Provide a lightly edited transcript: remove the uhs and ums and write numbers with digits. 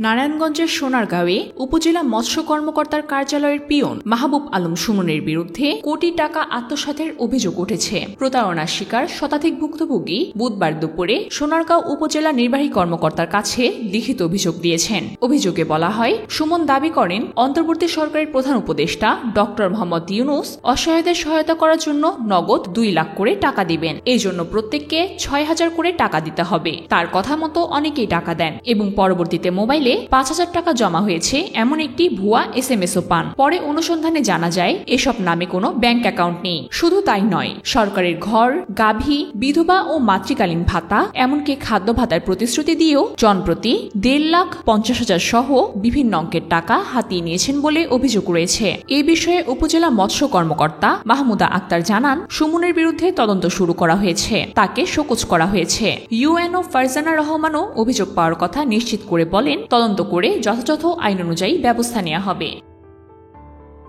নারায়ণগঞ্জের সোনারগাঁওয়ে উপজেলা মৎস্য কর্মকর্তার কার্যালয়ের পিয়ন মাহবুব আলম সুমনের বিরুদ্ধে কোটি টাকা আত্মসাতের অভিযোগ উঠেছে। প্রতারণার শিকার শতাধিক ভুক্তভোগী বুধবার দুপুরে সোনারগাঁও উপজেলা নির্বাহী কর্মকর্তার কাছে লিখিত অভিযোগ দিয়েছেন। অভিযোগে বলা হয়, সুমন দাবি করেন অন্তর্বর্তী সরকারের প্রধান উপদেষ্টা ডক্টর মোহাম্মদ ইউনূস অসহায়দের সহায়তা করার জন্য নগদ 2 লাখ করে টাকা দিবেন। এই জন্য প্রত্যেককে 6,000 করে টাকা দিতে হবে। তার কথা মতো অনেকেই টাকা দেন এবং পরবর্তীতে মোবাইলে 5,000 টাকা জমা হয়েছে এমন একটি ভুয়া SMS-ও পান। পরে অনুসন্ধানে জানা যায় এসব নামে কোনো ব্যাংক অ্যাকাউন্ট নেই। শুধু তাই নয়, সরকারের ঘর, গাভী, বিধবা ও মাতৃকালীন ভাতা এমনকি খাদ্য ভাতার প্রতিশ্রুতি দিয়েও জনপ্রতি 1,50,000 সহ বিভিন্ন অঙ্কের টাকা হাতিয়ে নিয়েছেন বলে অভিযোগ রয়েছে। এই বিষয়ে উপজেলা মৎস্য কর্মকর্তা মাহমুদা আক্তার জানান, সুমনের বিরুদ্ধে তদন্ত শুরু করা হয়েছে, তাকে শোকজ করা হয়েছে। ইউএনও ফারজানা রহমানও অভিযোগ পাওয়ার কথা নিশ্চিত করে বলেন, তদন্ত করে যথাযথ আইন অনুযায়ী ব্যবস্থা নেওয়া হবে।